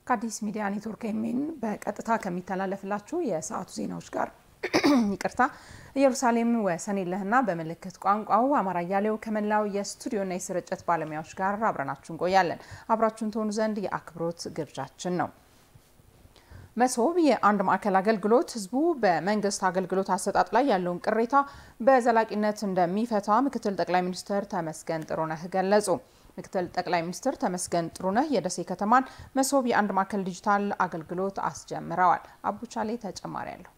ከአዲስ ሚዲያ ኔትወርክ ኤምኤን በቀጥታ ከሚተላለፍላችሁ የሰዓቱ ዜናዎች ጋር ይቅርታ ኢየሩሳሌም ወሰኔለህና በመልእክት ቋንቋው አማራ ያለው ከመላው የስቱዲዮና የስርጭት ባለሙያዎች ጋር አብረናችሁ እንቆያለን። አብራችሁን ትሆኑ ዘንድ የአክብሮት ግብዣችን ነው። መሶብ የአንድ ማዕከል አገልግሎት ህዝቡ በመንግስት አገልግሎት አሰጣጥ ላይ ያለውን ቅሬታ በዘላቂነት እንደሚፈታ ምክትል ጠቅላይ ሚኒስትር ተመስገን ጥሩነህ ገለጹ። ምክትል ጠቅላይ ሚኒስትር ተመስገን ጥሩነህ የደሴ ከተማን መሶብ የአንድ ማዕከል ዲጂታል አገልግሎት አስጀምረዋል። አቡቻሌ ተጨማሪ ያለው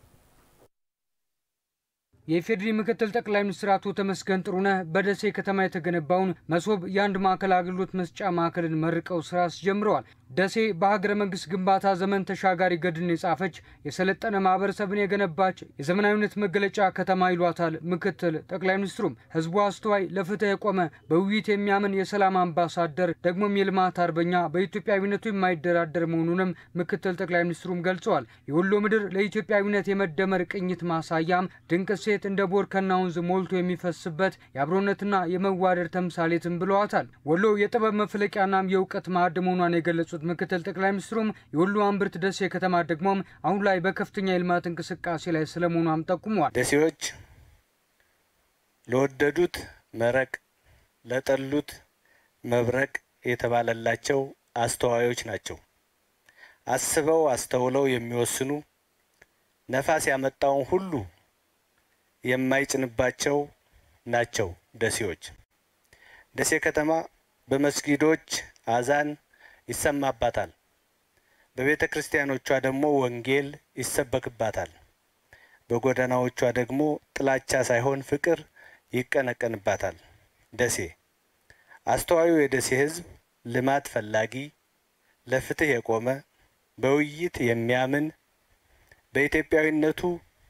የፌዴሪ ምክትል ጠቅላይ ሚኒስትር አቶ ተመስገን ጥሩነህ በደሴ ከተማ የተገነባውን መሶብ የአንድ ማዕከል አገልግሎት መስጫ ማዕከልን መርቀው ስራ አስጀምረዋል። ደሴ በሀገረ መንግስት ግንባታ ዘመን ተሻጋሪ ገድልን የጻፈች የሰለጠነ ማህበረሰብን የገነባች የዘመናዊነት መገለጫ ከተማ ይሏታል ምክትል ጠቅላይ ሚኒስትሩም። ህዝቡ አስተዋይ፣ ለፍትህ የቆመ፣ በውይይት የሚያምን የሰላም አምባሳደር ደግሞም የልማት አርበኛ በኢትዮጵያዊነቱ የማይደራደር መሆኑንም ምክትል ጠቅላይ ሚኒስትሩም ገልጸዋል። የወሎ ምድር ለኢትዮጵያዊነት የመደመር ቅኝት ማሳያም ድንቅ ሴት እንደ ቦርከና ወንዝ ሞልቶ የሚፈስበት የአብሮነትና የመዋደድ ተምሳሌትም ብለዋታል። ወሎ የጥበብ መፍለቂያና የእውቀት ማዕድ መሆኗን የገለጹት ምክትል ጠቅላይ ሚኒስትሩም የወሎ አምብርት ደሴ ከተማ ደግሞም አሁን ላይ በከፍተኛ የልማት እንቅስቃሴ ላይ ስለመሆኗም ጠቁመዋል። ደሴዎች ለወደዱት መረቅ ለጠሉት መብረቅ የተባለላቸው አስተዋዮች ናቸው። አስበው አስተውለው የሚወስኑ ነፋስ ያመጣውን ሁሉ የማይጭንባቸው ናቸው ደሴዎች። ደሴ ከተማ በመስጊዶች አዛን ይሰማባታል። በቤተ ክርስቲያኖቿ ደግሞ ወንጌል ይሰበክባታል። በጎዳናዎቿ ደግሞ ጥላቻ ሳይሆን ፍቅር ይቀነቀንባታል። ደሴ አስተዋዩ የደሴ ህዝብ ልማት ፈላጊ፣ ለፍትህ የቆመ፣ በውይይት የሚያምን፣ በኢትዮጵያዊነቱ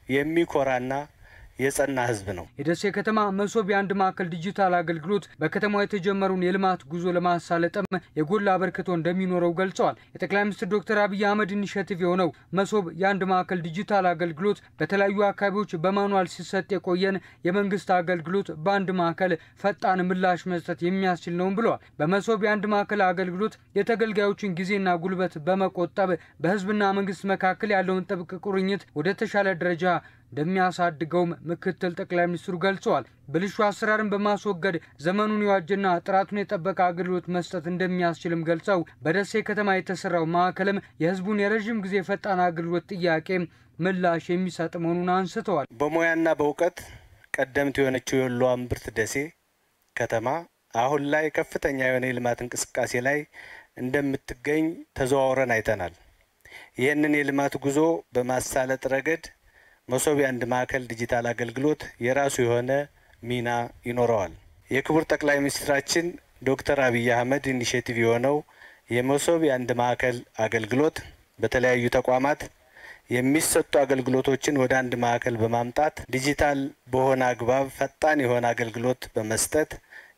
የሚኮራና የጸና ህዝብ ነው። የደሴ ከተማ መሶብ የአንድ ማዕከል ዲጂታል አገልግሎት በከተማው የተጀመረውን የልማት ጉዞ ለማሳለጥም የጎላ አበርክቶ እንደሚኖረው ገልጸዋል። የጠቅላይ ሚኒስትር ዶክተር አብይ አህመድ ኢኒሼቲቭ የሆነው መሶብ የአንድ ማዕከል ዲጂታል አገልግሎት በተለያዩ አካባቢዎች በማኑዋል ሲሰጥ የቆየን የመንግስት አገልግሎት በአንድ ማዕከል ፈጣን ምላሽ መስጠት የሚያስችል ነው ብለዋል። በመሶብ የአንድ ማዕከል አገልግሎት የተገልጋዮችን ጊዜና ጉልበት በመቆጠብ በህዝብና መንግስት መካከል ያለውን ጥብቅ ቁርኝት ወደ ተሻለ ደረጃ እንደሚያሳድገውም ምክትል ጠቅላይ ሚኒስትሩ ገልጸዋል። ብልሹ አሰራርን በማስወገድ ዘመኑን የዋጀና ጥራቱን የጠበቀ አገልግሎት መስጠት እንደሚያስችልም ገልጸው በደሴ ከተማ የተሰራው ማዕከልም የህዝቡን የረጅም ጊዜ ፈጣን አገልግሎት ጥያቄ ምላሽ የሚሰጥ መሆኑን አንስተዋል። በሙያና በእውቀት ቀደምት የሆነችው የወሎ አምብርት ደሴ ከተማ አሁን ላይ ከፍተኛ የሆነ የልማት እንቅስቃሴ ላይ እንደምትገኝ ተዘዋውረን አይተናል። ይህንን የልማት ጉዞ በማሳለጥ ረገድ መሶብ የአንድ ማዕከል ዲጂታል አገልግሎት የራሱ የሆነ ሚና ይኖረዋል። የክቡር ጠቅላይ ሚኒስትራችን ዶክተር አብይ አህመድ ኢኒሼቲቭ የሆነው የመሶብ የአንድ ማዕከል አገልግሎት በተለያዩ ተቋማት የሚሰጡ አገልግሎቶችን ወደ አንድ ማዕከል በማምጣት ዲጂታል በሆነ አግባብ ፈጣን የሆነ አገልግሎት በመስጠት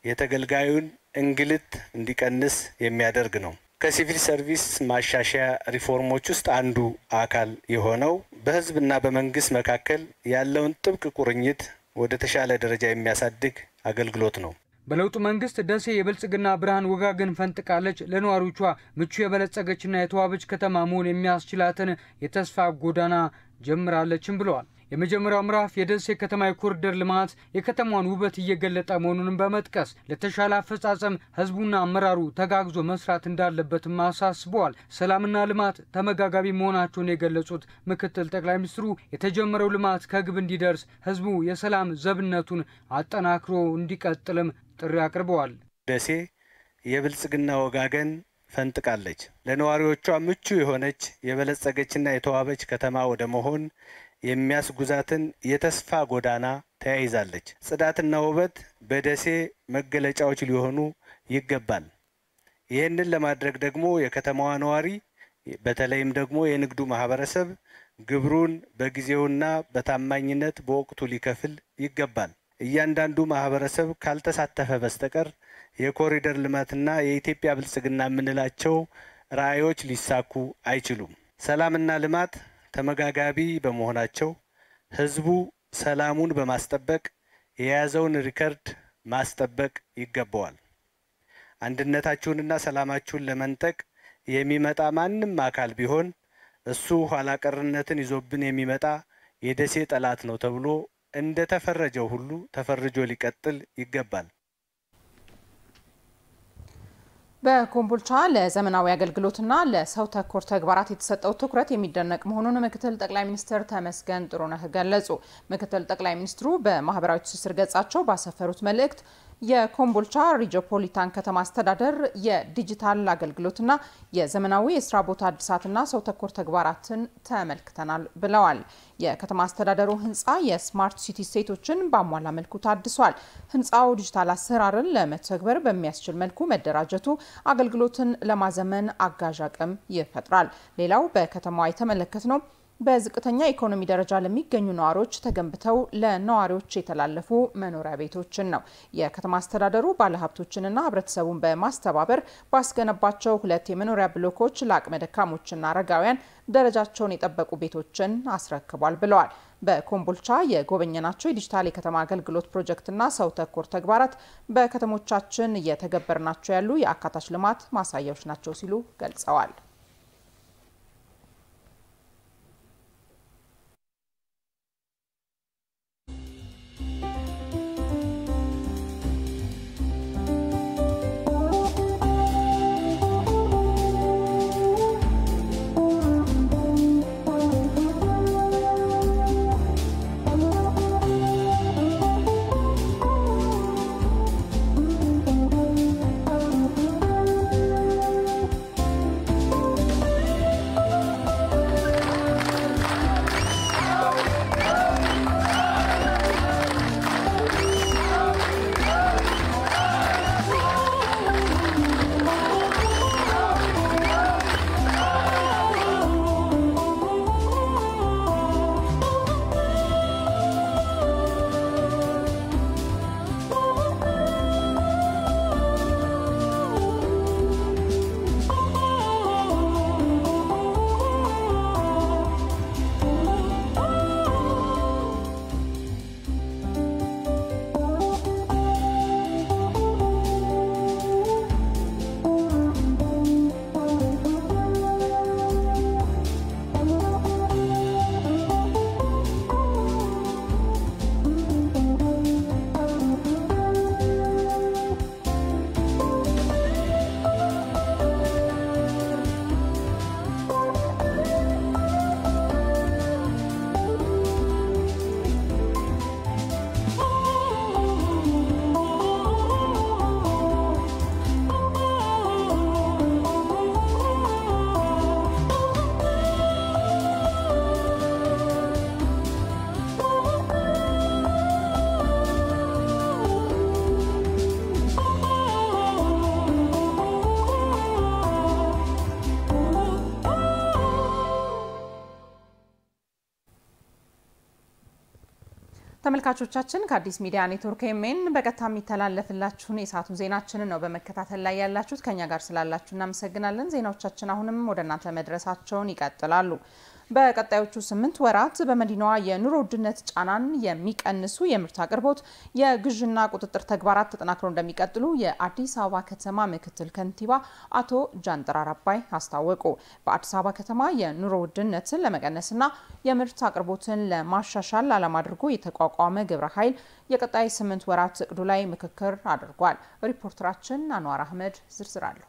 የተገልጋዩን እንግልት እንዲቀንስ የሚያደርግ ነው። ከሲቪል ሰርቪስ ማሻሻያ ሪፎርሞች ውስጥ አንዱ አካል የሆነው በህዝብና በመንግስት መካከል ያለውን ጥብቅ ቁርኝት ወደ ተሻለ ደረጃ የሚያሳድግ አገልግሎት ነው። በለውጡ መንግስት ደሴ የብልጽግና ብርሃን ወጋገን ፈንጥቃለች፣ ለነዋሪዎቿ ምቹ የበለጸገችና የተዋበች ከተማ መሆን የሚያስችላትን የተስፋ ጎዳና ጀምራለችም ብለዋል። የመጀመሪያው ምዕራፍ የደሴ ከተማ የኮሪደር ልማት የከተማዋን ውበት እየገለጠ መሆኑንም በመጥቀስ ለተሻለ አፈጻጸም ህዝቡና አመራሩ ተጋግዞ መስራት እንዳለበትም አሳስበዋል። ሰላምና ልማት ተመጋጋቢ መሆናቸውን የገለጹት ምክትል ጠቅላይ ሚኒስትሩ የተጀመረው ልማት ከግብ እንዲደርስ ህዝቡ የሰላም ዘብነቱን አጠናክሮ እንዲቀጥልም ጥሪ አቅርበዋል። ደሴ የብልጽግና ወጋገን ፈንጥቃለች፣ ለነዋሪዎቿ ምቹ የሆነች የበለጸገችና የተዋበች ከተማ ወደ መሆን የሚያስጉዛትን የተስፋ ጎዳና ተያይዛለች። ጽዳትና ውበት በደሴ መገለጫዎች ሊሆኑ ይገባል። ይህንን ለማድረግ ደግሞ የከተማዋ ነዋሪ በተለይም ደግሞ የንግዱ ማህበረሰብ ግብሩን በጊዜውና በታማኝነት በወቅቱ ሊከፍል ይገባል። እያንዳንዱ ማህበረሰብ ካልተሳተፈ በስተቀር የኮሪደር ልማትና የኢትዮጵያ ብልጽግና የምንላቸው ራዕዮች ሊሳኩ አይችሉም። ሰላምና ልማት ተመጋጋቢ በመሆናቸው ህዝቡ ሰላሙን በማስጠበቅ የያዘውን ሪከርድ ማስጠበቅ ይገባዋል። አንድነታችሁንና ሰላማችሁን ለመንጠቅ የሚመጣ ማንም አካል ቢሆን እሱ ኋላ ቀርነትን ይዞብን የሚመጣ የደሴ ጠላት ነው ተብሎ እንደ ተፈረጀው ሁሉ ተፈርጆ ሊቀጥል ይገባል። በኮምቦልቻ ለዘመናዊ አገልግሎትና ለሰው ተኮር ተግባራት የተሰጠው ትኩረት የሚደነቅ መሆኑን ምክትል ጠቅላይ ሚኒስትር ተመስገን ጥሩነህ ገለጹ። ምክትል ጠቅላይ ሚኒስትሩ በማህበራዊ ትስስር ገጻቸው ባሰፈሩት መልእክት የኮምቦልቻ ሪጂኦፖሊታን ከተማ አስተዳደር የዲጂታል አገልግሎትና የዘመናዊ የስራ ቦታ እድሳትና ሰው ተኮር ተግባራትን ተመልክተናል ብለዋል። የከተማ አስተዳደሩ ህንፃ የስማርት ሲቲ ሴቶችን በአሟላ መልኩ ታድሷል። ህንፃው ዲጂታል አሰራርን ለመተግበር በሚያስችል መልኩ መደራጀቱ አገልግሎትን ለማዘመን አጋዥ አቅም ይፈጥራል። ሌላው በከተማዋ የተመለከትነው በዝቅተኛ ኢኮኖሚ ደረጃ ለሚገኙ ነዋሪዎች ተገንብተው ለነዋሪዎች የተላለፉ መኖሪያ ቤቶችን ነው። የከተማ አስተዳደሩ ባለሀብቶችንና ህብረተሰቡን በማስተባበር ባስገነባቸው 2 የመኖሪያ ብሎኮች ለአቅመ ደካሞችና አረጋውያን ደረጃቸውን የጠበቁ ቤቶችን አስረክቧል ብለዋል። በኮምቦልቻ የጎበኘናቸው የዲጂታል የከተማ አገልግሎት ፕሮጀክትና ሰው ተኮር ተግባራት በከተሞቻችን እየተገበርናቸው ያሉ የአካታች ልማት ማሳያዎች ናቸው ሲሉ ገልጸዋል። ተመልካቾቻችን ከአዲስ ሚዲያ ኔትወርክ ኤምኤን በቀጥታ የሚተላለፍላችሁን የሰዓቱን ዜናችንን ነው በመከታተል ላይ ያላችሁት። ከኛ ጋር ስላላችሁ እናመሰግናለን። ዜናዎቻችን አሁንም ወደ እናንተ መድረሳቸውን ይቀጥላሉ። በቀጣዮቹ 8 ወራት በመዲናዋ የኑሮ ውድነት ጫናን የሚቀንሱ የምርት አቅርቦት የግዥና ቁጥጥር ተግባራት ተጠናክረው እንደሚቀጥሉ የአዲስ አበባ ከተማ ምክትል ከንቲባ አቶ ጃንጥራር አባይ አስታወቁ። በአዲስ አበባ ከተማ የኑሮ ውድነትን ለመቀነስና የምርት አቅርቦትን ለማሻሻል ዓላማ አድርጎ የተቋቋመ ግብረ ኃይል የቀጣይ 8 ወራት እቅዱ ላይ ምክክር አድርጓል። ሪፖርተራችን አንዋር አህመድ ዝርዝር አለው።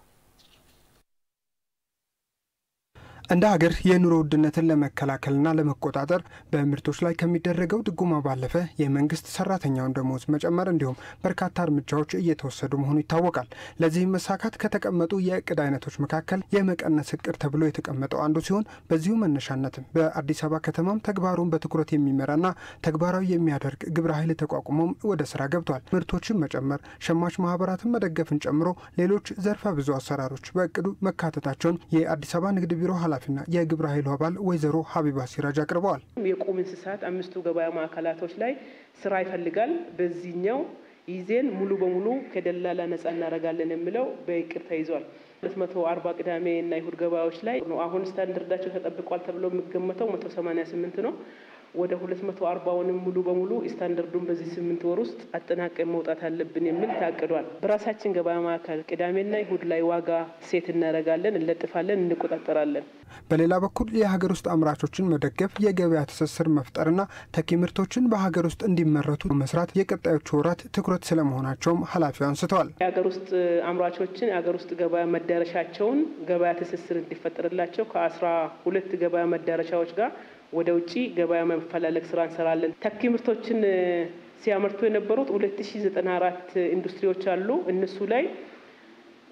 እንደ ሀገር የኑሮ ውድነትን ለመከላከልና ለመቆጣጠር በምርቶች ላይ ከሚደረገው ድጎማ ባለፈ የመንግስት ሰራተኛውን ደሞዝ መጨመር እንዲሁም በርካታ እርምጃዎች እየተወሰዱ መሆኑ ይታወቃል። ለዚህም መሳካት ከተቀመጡ የእቅድ አይነቶች መካከል የመቀነስ እቅድ ተብሎ የተቀመጠው አንዱ ሲሆን በዚሁ መነሻነትም በአዲስ አበባ ከተማም ተግባሩን በትኩረት የሚመራና ተግባራዊ የሚያደርግ ግብረ ኃይል ተቋቁሞም ወደ ስራ ገብቷል። ምርቶችን መጨመር፣ ሸማች ማህበራትን መደገፍን ጨምሮ ሌሎች ዘርፈ ብዙ አሰራሮች በእቅዱ መካተታቸውን የአዲስ አበባ ንግድ ቢሮ ኃላፊና የግብረ ኃይሉ አባል ወይዘሮ ሀቢባ ሲራጅ አቅርበዋል። የቁም እንስሳት 5 ገበያ ማዕከላቶች ላይ ስራ ይፈልጋል። በዚህኛው ይዜን ሙሉ በሙሉ ከደላላ ነፃ እናደርጋለን የሚለው በእቅድ ተይዟል። 240 ቅዳሜ እና ይሁድ ገበያዎች ላይ ነው አሁን ስታንዳርዳቸው ተጠብቋል ተብሎ የሚገመተው 188 ነው። ወደ 240ንም ሙሉ በሙሉ ስታንዳርዱን በዚህ 8 ወር ውስጥ አጠናቀን መውጣት አለብን የሚል ታቅዷል። በራሳችን ገበያ ማዕከል ቅዳሜና እሁድ ላይ ዋጋ ሴት እናደርጋለን፣ እንለጥፋለን፣ እንቆጣጠራለን። በሌላ በኩል የሀገር ውስጥ አምራቾችን መደገፍ፣ የገበያ ትስስር መፍጠርና ተኪ ምርቶችን በሀገር ውስጥ እንዲመረቱ መስራት የቀጣዮቹ ወራት ትኩረት ስለመሆናቸውም ኃላፊው አንስተዋል። የሀገር ውስጥ አምራቾችን የሀገር ውስጥ ገበያ መዳረሻቸውን ገበያ ትስስር እንዲፈጠርላቸው ከ12 ገበያ መዳረሻዎች ጋር ወደ ውጪ ገበያ መፈላለግ ስራ እንሰራለን። ተኪ ምርቶችን ሲያመርቱ የነበሩት 2094 ኢንዱስትሪዎች አሉ።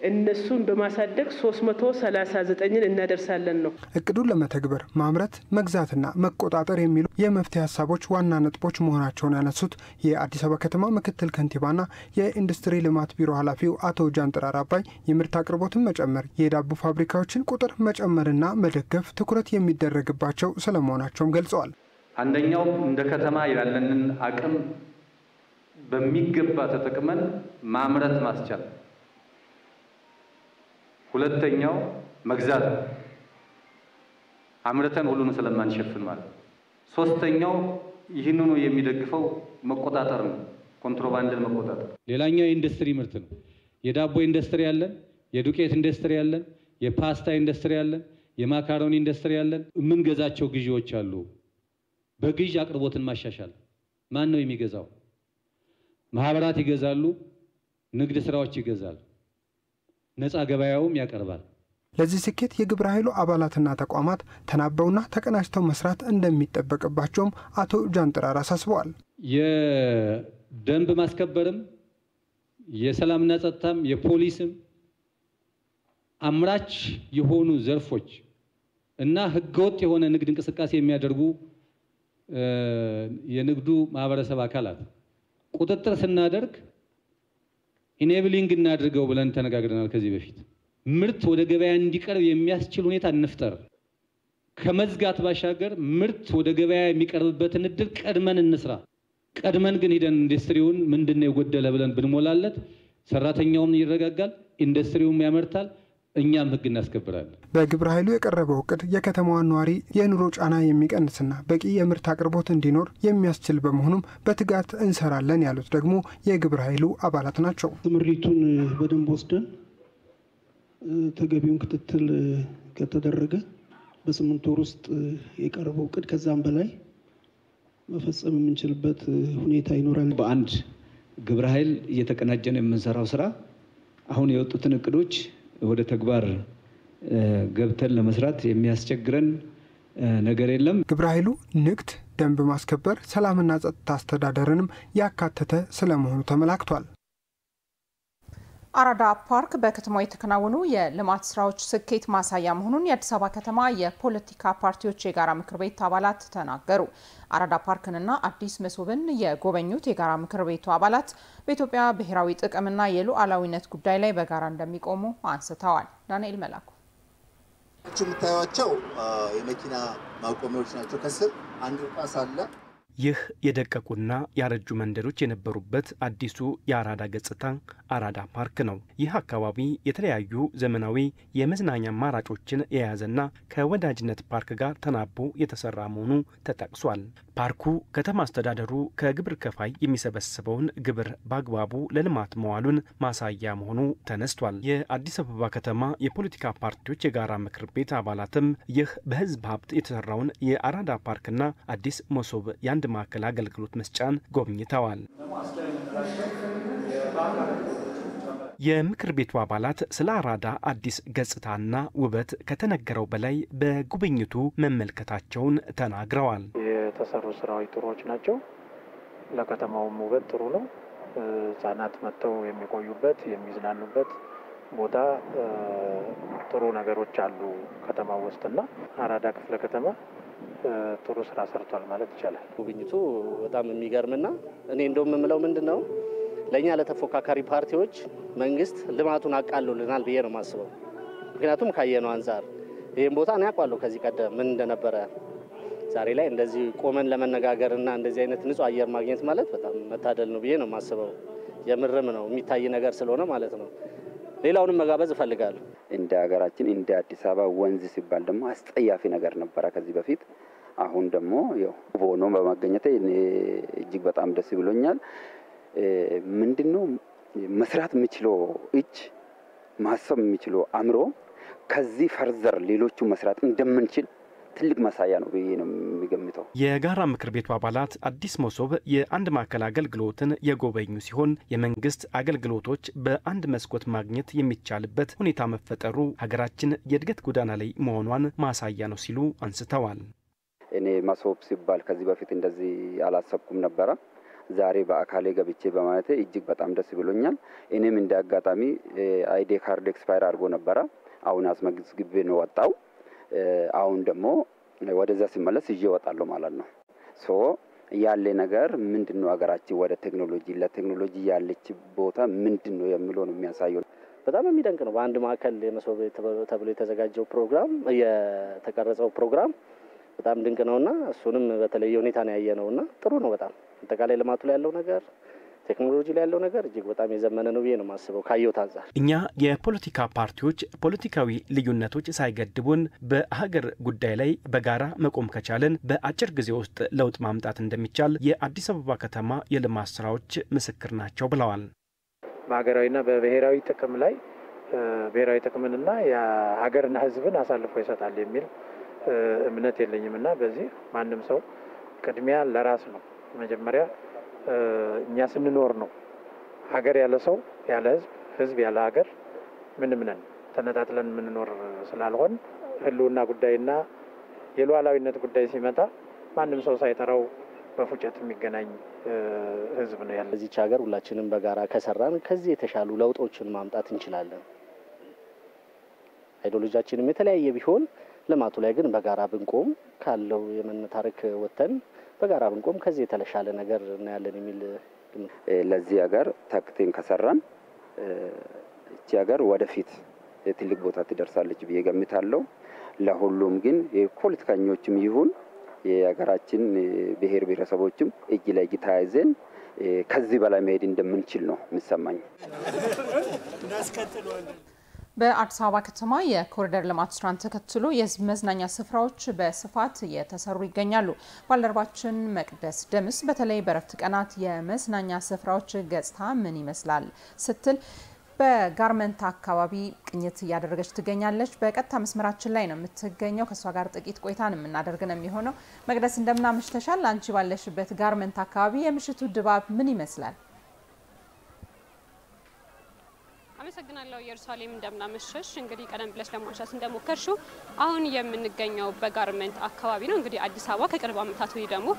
እነሱን በማሳደግ 339ን እናደርሳለን ነው እቅዱን ለመተግበር ማምረት፣ መግዛትና መቆጣጠር የሚሉ የመፍትሄ ሀሳቦች ዋና ነጥቦች መሆናቸውን ያነሱት የአዲስ አበባ ከተማ ምክትል ከንቲባና የኢንዱስትሪ ልማት ቢሮ ኃላፊው አቶ ጃንጥራር አባይ የምርት አቅርቦትን መጨመር፣ የዳቦ ፋብሪካዎችን ቁጥር መጨመርና መደገፍ ትኩረት የሚደረግባቸው ስለመሆናቸውም ገልጸዋል። አንደኛው እንደ ከተማ ያለንን አቅም በሚገባ ተጠቅመን ማምረት ማስቻል፣ ሁለተኛው መግዛት አምርተን ሁሉን ስለማንሸፍን ማለት፣ ሶስተኛው ይህንኑ የሚደግፈው መቆጣጠር ነው፣ ኮንትሮባንድን መቆጣጠር። ሌላኛው የኢንዱስትሪ ምርት ነው። የዳቦ ኢንዱስትሪ ያለን፣ የዱቄት ኢንዱስትሪ ያለን፣ የፓስታ ኢንዱስትሪ ያለን፣ የማካሮኒ ኢንዱስትሪ ያለን፣ የምንገዛቸው ግዢዎች አሉ። በግዢ አቅርቦትን ማሻሻል። ማን ነው የሚገዛው? ማህበራት ይገዛሉ፣ ንግድ ስራዎች ይገዛሉ፣ ነፃ ገበያውም ያቀርባል። ለዚህ ስኬት የግብረ ኃይሉ አባላትና ተቋማት ተናበውና ተቀናጅተው መስራት እንደሚጠበቅባቸውም አቶ ጃንጥራር አሳስበዋል። የደንብ ማስከበርም የሰላምና ጸጥታም የፖሊስም አምራች የሆኑ ዘርፎች እና ህገወጥ የሆነ ንግድ እንቅስቃሴ የሚያደርጉ የንግዱ ማህበረሰብ አካላት ቁጥጥር ስናደርግ ኢኔብሊንግ እናድርገው ብለን ተነጋግረናል። ከዚህ በፊት ምርት ወደ ገበያ እንዲቀርብ የሚያስችል ሁኔታ እንፍጠር። ከመዝጋት ባሻገር ምርት ወደ ገበያ የሚቀርብበትን እድል ቀድመን እንስራ። ቀድመን ግን ሄደን ኢንዱስትሪውን ምንድነው የጎደለ ብለን ብንሞላለት ሰራተኛውም ይረጋጋል፣ ኢንዱስትሪውም ያመርታል፣ እኛም ህግ እናስከብራለን። በግብረ ኃይሉ የቀረበው እቅድ የከተማዋን ነዋሪ የኑሮ ጫና የሚቀንስና በቂ የምርት አቅርቦት እንዲኖር የሚያስችል በመሆኑም በትጋት እንሰራለን ያሉት ደግሞ የግብረ ኃይሉ አባላት ናቸው። ምሪቱን በደንብ ወስደን ተገቢውን ክትትል ከተደረገ በ8 ወር ውስጥ የቀረበው እቅድ ከዛም በላይ መፈጸም የምንችልበት ሁኔታ ይኖራል። በአንድ ግብረ ኃይል እየተቀናጀን የምንሰራው ስራ አሁን የወጡትን እቅዶች ወደ ተግባር ገብተን ለመስራት የሚያስቸግረን ነገር የለም። ግብረ ኃይሉ ንግድ፣ ደንብ ማስከበር፣ ሰላምና ጸጥታ አስተዳደርንም ያካተተ ስለመሆኑ ተመላክቷል። አራዳ ፓርክ በከተማው የተከናወኑ የልማት ስራዎች ስኬት ማሳያ መሆኑን የአዲስ አበባ ከተማ የፖለቲካ ፓርቲዎች የጋራ ምክር ቤት አባላት ተናገሩ። አራዳ ፓርክንና አዲስ መስህብን የጎበኙት የጋራ ምክር ቤቱ አባላት በኢትዮጵያ ብሔራዊ ጥቅምና የሉዓላዊነት ጉዳይ ላይ በጋራ እንደሚቆሙ አንስተዋል። ዳንኤል መላኩ የምታዩቸው የመኪና ማቆሚያዎች ናቸው። ከስር አንድ ጳስ አለ። ይህ የደቀቁና ያረጁ መንደሮች የነበሩበት አዲሱ የአራዳ ገጽታ አራዳ ፓርክ ነው። ይህ አካባቢ የተለያዩ ዘመናዊ የመዝናኛ አማራጮችን የያዘና ከወዳጅነት ፓርክ ጋር ተናቦ የተሰራ መሆኑ ተጠቅሷል። ፓርኩ ከተማ አስተዳደሩ ከግብር ከፋይ የሚሰበስበውን ግብር በአግባቡ ለልማት መዋሉን ማሳያ መሆኑ ተነስቷል። የአዲስ አበባ ከተማ የፖለቲካ ፓርቲዎች የጋራ ምክር ቤት አባላትም ይህ በህዝብ ሀብት የተሰራውን የአራዳ ፓርክና አዲስ መሶብ የአንድ ማዕከል አገልግሎት መስጫን ጎብኝተዋል። የምክር ቤቱ አባላት ስለ አራዳ አዲስ ገጽታና ውበት ከተነገረው በላይ በጉብኝቱ መመልከታቸውን ተናግረዋል። የተሰሩ ስራዎች ጥሩዎች ናቸው። ለከተማውም ውበት ጥሩ ነው። ህጻናት መጥተው የሚቆዩበት የሚዝናኑበት ቦታ ጥሩ ነገሮች አሉ ከተማው ውስጥና አራዳ ክፍለ ከተማ ጥሩ ስራ ሰርቷል ማለት ይቻላል። ጉብኝቱ በጣም የሚገርምና እኔ እንደውም የምለው ምንድነው ለኛ ለተፎካካሪ ፓርቲዎች መንግስት ልማቱን አቃሉልናል ብዬ ነው ማስበው። ምክንያቱም ካየነው አንፃር ይሄን ቦታ እኔ አውቃለሁ ከዚህ ቀደም ምን እንደነበረ። ዛሬ ላይ እንደዚህ ቆመን ለመነጋገርና እንደዚህ አይነት ንጹህ አየር ማግኘት ማለት በጣም መታደል ነው ብዬ ነው ማስበው። የምርም ነው የሚታይ ነገር ስለሆነ ማለት ነው። ሌላውንም መጋበዝ እፈልጋለሁ። እንደ ሀገራችን እንደ አዲስ አበባ ወንዝ ሲባል ደግሞ አስጠያፊ ነገር ነበር ከዚህ በፊት። አሁን ደግሞ ያው ሆኖ በማገኘቴ እኔ እጅግ በጣም ደስ ብሎኛል። ምንድነው መስራት የሚችለው እጅ ማሰብ የሚችለው አእምሮ ከዚህ ፈርዘር ሌሎቹ መስራት እንደምንችል ትልቅ ማሳያ ነው ብዬ ነው የሚገምተው። የጋራ ምክር ቤቱ አባላት አዲስ መሶብ የአንድ ማዕከል አገልግሎትን የጎበኙ ሲሆን የመንግስት አገልግሎቶች በአንድ መስኮት ማግኘት የሚቻልበት ሁኔታ መፈጠሩ ሀገራችን የእድገት ጎዳና ላይ መሆኗን ማሳያ ነው ሲሉ አንስተዋል። እኔ መሶብ ሲባል ከዚህ በፊት እንደዚህ አላሰብኩም ነበር። ዛሬ በአካሌ ገብቼ በማየቴ እጅግ በጣም ደስ ብሎኛል። እኔም እንደ አጋጣሚ አይዲ ካርድ ኤክስፓየር አድርጎ ነበር። አሁን አስመዝግቤ ነው ወጣው። አሁን ደግሞ ወደዛ ሲመለስ ይዤ እወጣለሁ ማለት ነው። ያለ ነገር ምንድነው ሀገራችን ወደ ቴክኖሎጂ ለቴክኖሎጂ ያለች ቦታ ምንድነው የሚለው ነው የሚያሳየው። በጣም የሚደንቅ ነው። በአንድ ማዕከል የመሶብ ተብሎ የተዘጋጀው ፕሮግራም የተቀረጸው ፕሮግራም በጣም ድንቅ ነውና እሱንም በተለየ ሁኔታ ነው ያየነውና ጥሩ ነው። በጣም አጠቃላይ ልማቱ ላይ ያለው ነገር ቴክኖሎጂ ላይ ያለው ነገር እጅግ በጣም የዘመነ ነው ብዬ ነው ማስበው ካየሁት አንፃር። እኛ የፖለቲካ ፓርቲዎች ፖለቲካዊ ልዩነቶች ሳይገድቡን በሀገር ጉዳይ ላይ በጋራ መቆም ከቻለን በአጭር ጊዜ ውስጥ ለውጥ ማምጣት እንደሚቻል የአዲስ አበባ ከተማ የልማት ስራዎች ምስክር ናቸው ብለዋል። በሀገራዊና በብሔራዊ ጥቅም ላይ ብሔራዊ ጥቅምንና የሀገርና ሕዝብን አሳልፎ ይሰጣል የሚል እምነት የለኝምና በዚህ ማንም ሰው ቅድሚያ ለራስ ነው። መጀመሪያ እኛ ስንኖር ነው ሀገር ያለ ሰው ያለ ህዝብ ያለ ሀገር ምንም ነን ተነጣጥለን የምንኖር ስላልሆን ህልውና ጉዳይና የሉዓላዊነት ጉዳይ ሲመጣ ማንም ሰው ሳይጠራው በፉጨት የሚገናኝ ህዝብ ነው ያለ። እዚች ሀገር ሁላችንም በጋራ ከሰራን ከዚህ የተሻሉ ለውጦችን ማምጣት እንችላለን። አይዲዮሎጂያችንም የተለያየ ቢሆን ልማቱ ላይ ግን በጋራ ብንቆም ካለው የመነታረክ ወተን በጋራ ብንቆም ከዚህ የተሻለ ነገር እናያለን የሚል ለዚህ ሀገር ታክቴን ከሰራን እቺ ሀገር ወደፊት ትልቅ ቦታ ትደርሳለች ብዬ ገምታለሁ። ለሁሉም ግን የፖለቲከኞችም ይሁን የሀገራችን ብሔር ብሔረሰቦችም እጅ ለእጅ ተያይዘን ከዚህ በላይ መሄድ እንደምንችል ነው የሚሰማኝ። በአዲስ አበባ ከተማ የኮሪደር ልማት ስራን ተከትሎ የህዝብ መዝናኛ ስፍራዎች በስፋት እየተሰሩ ይገኛሉ። ባልደረባችን መቅደስ ደምስ በተለይ በረፍት ቀናት የመዝናኛ ስፍራዎች ገጽታ ምን ይመስላል ስትል በጋርመንት አካባቢ ቅኝት እያደረገች ትገኛለች። በቀጥታ መስመራችን ላይ ነው የምትገኘው። ከሷ ጋር ጥቂት ቆይታን የምናደርግ ነው የሚሆነው። መቅደስ እንደምን አምሽተሻል? አንቺ ባለሽበት ጋርመንት አካባቢ የምሽቱ ድባብ ምን ይመስላል? አመሰግናለሁ ኢየሩሳሌም እንደምናመሸሽ። እንግዲህ ቀደም ብለሽ ለማንሳት እንደሞከርሽው አሁን የምንገኘው በጋርመንት አካባቢ ነው። እንግዲህ አዲስ አበባ ከቅርብ ዓመታት ወዲህ ደግሞ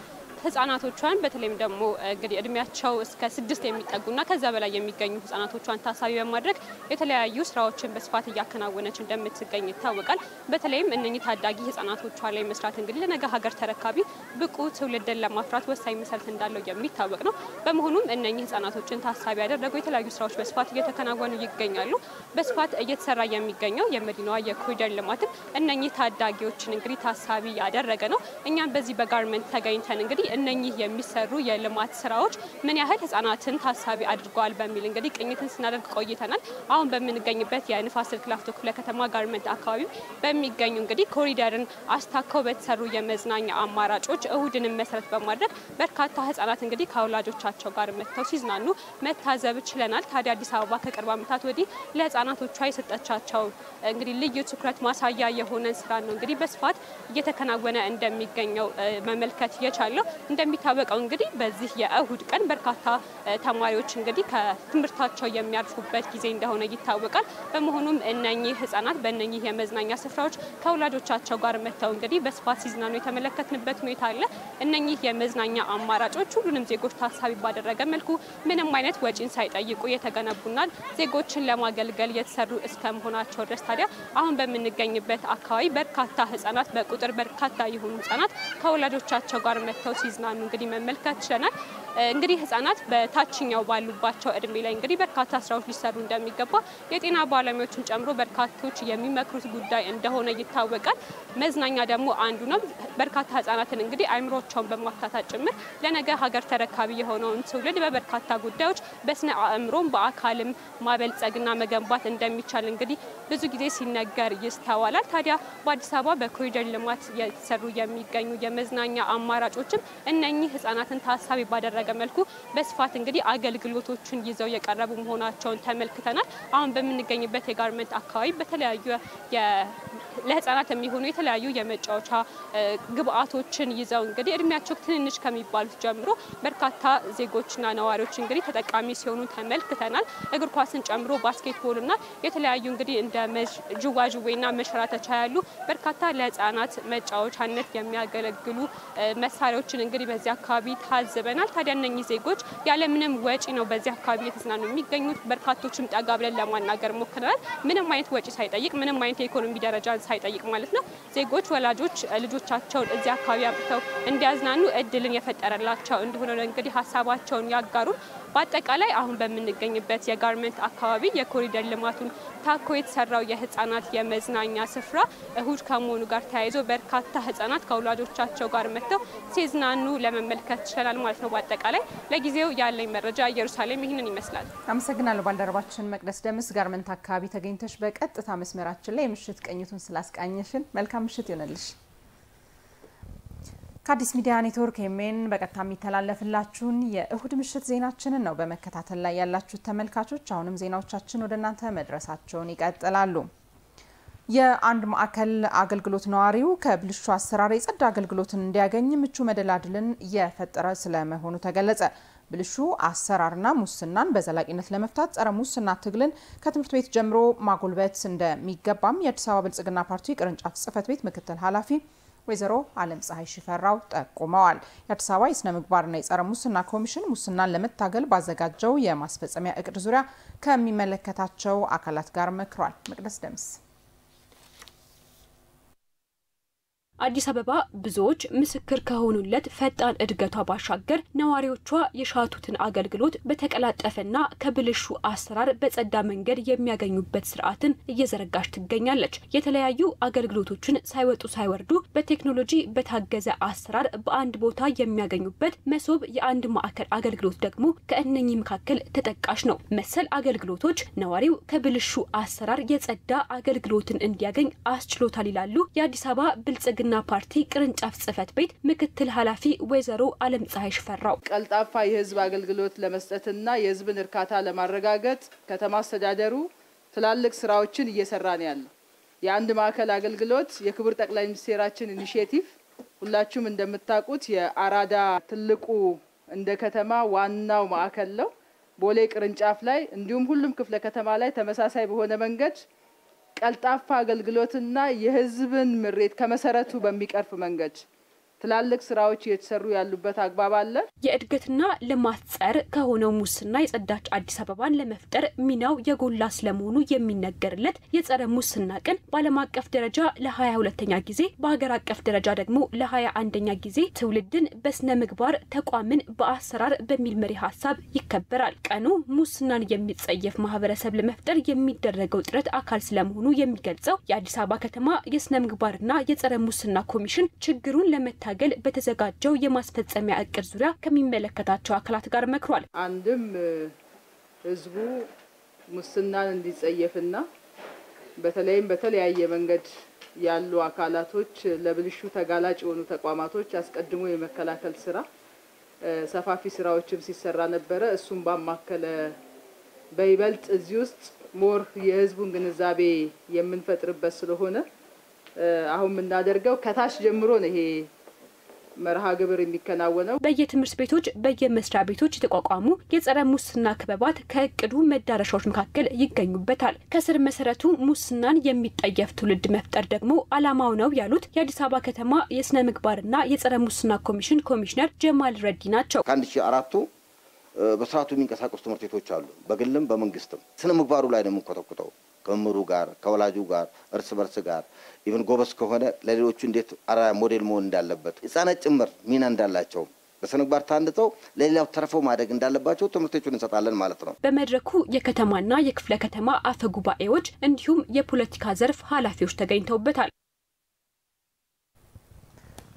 ህጻናቶቿን በተለይም ደግሞ እንግዲህ እድሜያቸው እስከ 6 የሚጠጉና ከዛ በላይ የሚገኙ ህጻናቶቿን ታሳቢ በማድረግ የተለያዩ ስራዎችን በስፋት እያከናወነች እንደምትገኝ ይታወቃል። በተለይም እነኚህ ታዳጊ ህጻናቶቿ ላይ መስራት እንግዲህ ለነገ ሀገር ተረካቢ ብቁ ትውልድን ለማፍራት ወሳኝ መሰረት እንዳለው የሚታወቅ ነው። በመሆኑም እነኚህ ህጻናቶችን ታሳቢ ያደረጉ የተለያዩ ስራዎች በስፋት እየተከናወኑ ይገኛሉ። በስፋት እየተሰራ የሚገኘው የመዲናዋ የኮሪደር ልማት እነኚህ ታዳጊዎችን እንግዲህ ታሳቢ ያደረገ ነው። እኛም በዚህ በጋርመንት ተገኝተን እንግዲህ እነኚህ የሚሰሩ የልማት ስራዎች ምን ያህል ህጻናትን ታሳቢ አድርገዋል በሚል እንግዲህ ቅኝትን ስናደርግ ቆይተናል። አሁን በምንገኝበት የንፋስ ስልክ ላፍቶ ክፍለ ከተማ ጋርመንት አካባቢ በሚገኙ እንግዲህ ኮሪደርን አስታከው በተሰሩ የመዝናኛ አማራጮች እሁድንም መሰረት በማድረግ በርካታ ህጻናት እንግዲህ ከወላጆቻቸው ጋር መጥተው ሲዝናኑ መታዘብ ችለናል። ታዲያ አዲስ አበባ ከቅርብ ዓመታት ወዲህ ለህጻናቶቿ የሰጠቻቸው እንግዲህ ልዩ ትኩረት ማሳያ የሆነ ስራ ነው እንግዲህ በስፋት እየተከናወነ እንደሚገኘው መመልከት የቻለው። እንደሚታወቀው እንግዲህ በዚህ የእሁድ ቀን በርካታ ተማሪዎች እንግዲህ ከትምህርታቸው የሚያርፉበት ጊዜ እንደሆነ ይታወቃል። በመሆኑም እነኚህ ህጻናት በእነኚህ የመዝናኛ ስፍራዎች ከወላጆቻቸው ጋር መጥተው እንግዲህ በስፋት ሲዝናኑ የተመለከትንበት ሁኔታ አለ። እነኚህ የመዝናኛ አማራጮች ሁሉንም ዜጎች ታሳቢ ባደረገ መልኩ ምንም አይነት ወጪን ሳይጠይቁ የተገነቡና ዜጎችን ለማገልገል የተሰሩ እስከመሆናቸው ድረስ ታዲያ አሁን በምንገኝበት አካባቢ በርካታ ህጻናት በቁጥር በርካታ የሆኑ ህጻናት ከወላጆቻቸው ጋር መጥተው ሲዝናኑ እንግዲህ መመልከት ችለናል። እንግዲህ ህጻናት በታችኛው ባሉባቸው እድሜ ላይ እንግዲህ በርካታ ስራዎች ሊሰሩ እንደሚገባ የጤና ባለሙያዎችን ጨምሮ በርካቶች የሚመክሩት ጉዳይ እንደሆነ ይታወቃል። መዝናኛ ደግሞ አንዱ ነው። በርካታ ህጻናትን እንግዲህ አእምሮቸውን በማፍታታት ጭምር ለነገ ሀገር ተረካቢ የሆነውን ትውልድ በበርካታ ጉዳዮች በስነ አእምሮም በአካልም ማበልጸግና መገንባት እንደሚቻል እንግዲህ ብዙ ጊዜ ሲነገር ይስተዋላል። ታዲያ በአዲስ አበባ በኮሪደር ልማት የተሰሩ የሚገኙ የመዝናኛ አማራጮችም እነኚህ ህጻናትን ታሳቢ ባደረገ መልኩ በስፋት እንግዲህ አገልግሎቶችን ይዘው የቀረቡ መሆናቸውን ተመልክተናል። አሁን በምንገኝበት የጋርመንት አካባቢ በተለያዩ ለህፃናት የሚሆኑ የተለያዩ የመጫወቻ ግብአቶችን ይዘው እንግዲህ እድሜያቸው ትንንሽ ከሚባሉት ጀምሮ በርካታ ዜጎችና ነዋሪዎች እንግዲህ ተጠቃሚ ሲሆኑ ተመልክተናል። እግር ኳስን ጨምሮ ባስኬትቦልና የተለያዩ እንግዲህ እንደ ጅዋጅዌና መሸራተቻ ያሉ በርካታ ለህፃናት መጫወቻነት የሚያገለግሉ መሳሪያዎችን እንግዲህ በዚህ አካባቢ ታዝበናል። ታዲያ እነኚህ ዜጎች ያለምንም ወጪ ነው በዚህ አካባቢ የተዝናኑ የሚገኙት። በርካቶችም ጠጋ ብለን ለማናገር ሞክረናል። ምንም አይነት ወጪ ሳይጠይቅ ምንም አይነት የኢኮኖሚ ደረጃ ሳይጠይቅ ማለት ነው ዜጎች ወላጆች ልጆቻቸውን እዚህ አካባቢ አብተው እንዲያዝናኑ እድልን የፈጠረላቸው እንደሆነ እንግዲህ ሀሳባቸውን ያጋሩ። በአጠቃላይ አሁን በምንገኝበት የጋርመንት አካባቢ የኮሪደር ልማቱን ታኮ የተሰራው የህፃናት የመዝናኛ ስፍራ እሁድ ከመሆኑ ጋር ተያይዞ በርካታ ህፃናት ከወላጆቻቸው ጋር መጥተው ሲዝናኑ ለመመልከት ይችላል ማለት ነው። በአጠቃላይ ለጊዜው ያለኝ መረጃ ኢየሩሳሌም ይህንን ይመስላል። አመሰግናለሁ ባልደረባችን መቅደስ ደምስ ጋርመንት አካባቢ ተገኝተሽ በቀጥታ መስመራችን ላይ የምሽት ቀኝቱን ስላስቃኘሽን መልካም ምሽት ይሆነልሽ። ከአዲስ ሚዲያ ኔትወርክ ኤምኤን በቀጥታ የሚተላለፍላችሁን የእሁድ ምሽት ዜናችንን ነው በመከታተል ላይ ያላችሁት ተመልካቾች። አሁንም ዜናዎቻችን ወደ እናንተ መድረሳቸውን ይቀጥላሉ። የአንድ ማዕከል አገልግሎት ነዋሪው ከብልሹ አሰራር የጸዳ አገልግሎትን እንዲያገኝ ምቹ መደላድልን እየፈጠረ ስለመሆኑ ተገለጸ። ብልሹ አሰራርና ሙስናን በዘላቂነት ለመፍታት ጸረ ሙስና ትግልን ከትምህርት ቤት ጀምሮ ማጎልበት እንደሚገባም የአዲስ አበባ ብልጽግና ፓርቲ ቅርንጫፍ ጽህፈት ቤት ምክትል ኃላፊ ወይዘሮ አለም ፀሐይ ሽፈራው ጠቁመዋል። የአዲስ አበባ የስነ ምግባርና የጸረ ሙስና ኮሚሽን ሙስናን ለመታገል ባዘጋጀው የማስፈጸሚያ እቅድ ዙሪያ ከሚመለከታቸው አካላት ጋር መክሯል። መቅደስ ደምስ አዲስ አበባ ብዙዎች ምስክር ከሆኑለት ፈጣን እድገቷ ባሻገር ነዋሪዎቿ የሻቱትን አገልግሎት በተቀላጠፈና ከብልሹ አሰራር በጸዳ መንገድ የሚያገኙበት ስርዓትን እየዘረጋች ትገኛለች። የተለያዩ አገልግሎቶችን ሳይወጡ ሳይወርዱ በቴክኖሎጂ በታገዘ አሰራር በአንድ ቦታ የሚያገኙበት መሶብ የአንድ ማዕከል አገልግሎት ደግሞ ከእነኚህ መካከል ተጠቃሽ ነው። መሰል አገልግሎቶች ነዋሪው ከብልሹ አሰራር የጸዳ አገልግሎትን እንዲያገኝ አስችሎታል ይላሉ የአዲስ አበባ ብልጽግና ፓርቲ ቅርንጫፍ ጽህፈት ቤት ምክትል ኃላፊ ወይዘሮ አለም ፀሐይ ሽፈራው። ቀልጣፋ የህዝብ አገልግሎት ለመስጠትና የህዝብን እርካታ ለማረጋገጥ ከተማ አስተዳደሩ ትላልቅ ስራዎችን እየሰራ ነው ያለው። የአንድ ማዕከል አገልግሎት የክቡር ጠቅላይ ሚኒስቴራችን ኢኒሺዬቲቭ ሁላችሁም እንደምታውቁት የአራዳ ትልቁ እንደ ከተማ ዋናው ማዕከል ነው። ቦሌ ቅርንጫፍ ላይ እንዲሁም ሁሉም ክፍለ ከተማ ላይ ተመሳሳይ በሆነ መንገድ ቀልጣፋ አገልግሎትና የህዝብን ምሬት ከመሰረቱ በሚቀርፍ መንገድ ትላልቅ ስራዎች እየተሰሩ ያሉበት አግባብ አለ። የእድገትና ልማት ጸር ከሆነው ሙስና የጸዳች አዲስ አበባን ለመፍጠር ሚናው የጎላ ስለመሆኑ የሚነገርለት የጸረ ሙስና ቀን በዓለም አቀፍ ደረጃ ለ22ኛ ጊዜ በሀገር አቀፍ ደረጃ ደግሞ ለ21ኛ ጊዜ ትውልድን በስነ ምግባር ተቋምን በአሰራር በሚል መሪ ሀሳብ ይከበራል። ቀኑ ሙስናን የሚጸየፍ ማህበረሰብ ለመፍጠር የሚደረገው ጥረት አካል ስለመሆኑ የሚገልጸው የአዲስ አበባ ከተማ የስነ ምግባርና የጸረ ሙስና ኮሚሽን ችግሩን ለመታ ገል በተዘጋጀው የማስፈጸሚያ እቅድ ዙሪያ ከሚመለከታቸው አካላት ጋር መክሯል። አንድም ህዝቡ ሙስናን እንዲጸየፍና በተለይም በተለያየ መንገድ ያሉ አካላቶች ለብልሹ ተጋላጭ የሆኑ ተቋማቶች አስቀድሞ የመከላከል ስራ ሰፋፊ ስራዎችም ሲሰራ ነበረ። እሱም ባማከለ በይበልጥ እዚህ ውስጥ ሞር የህዝቡን ግንዛቤ የምንፈጥርበት ስለሆነ አሁን የምናደርገው ከታች ጀምሮ ነው ይሄ መርሃ ግብር የሚከናወነው። በየትምህርት ቤቶች በየመስሪያ ቤቶች የተቋቋሙ የጸረ ሙስና ክበባት ከእቅዱ መዳረሻዎች መካከል ይገኙበታል። ከስር መሰረቱ ሙስናን የሚጠየፍ ትውልድ መፍጠር ደግሞ አላማው ነው ያሉት የአዲስ አበባ ከተማ የስነ ምግባርና የጸረ ሙስና ኮሚሽን ኮሚሽነር ጀማል ረዲ ናቸው። ከ1004ቱ በስርዓቱ የሚንቀሳቀሱ ትምህርት ቤቶች አሉ። በግልም በመንግስትም ስነ ምግባሩ ላይ ነው የምንኮተኩተው። ከመምህሩ ጋር ከወላጁ ጋር እርስ በርስ ጋር ኢቭን ጎበስ ከሆነ ለሌሎቹ እንዴት አራ ሞዴል መሆን እንዳለበት ህፃናት ጭምር ሚና እንዳላቸው በስነ ምግባር ታንጸው ለሌላው ተርፈው ማደግ እንዳለባቸው ትምህርቶቹን እንሰጣለን ማለት ነው። በመድረኩ የከተማና የክፍለ ከተማ አፈ ጉባኤዎች እንዲሁም የፖለቲካ ዘርፍ ኃላፊዎች ተገኝተውበታል።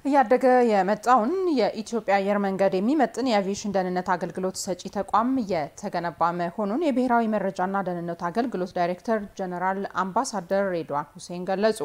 እያደገ የመጣውን የኢትዮጵያ አየር መንገድ የሚመጥን የአቪዬሽን ደህንነት አገልግሎት ሰጪ ተቋም የተገነባ መሆኑን የብሔራዊ መረጃና ደህንነት አገልግሎት ዳይሬክተር ጀነራል አምባሳደር ሬድዋን ሁሴን ገለጹ።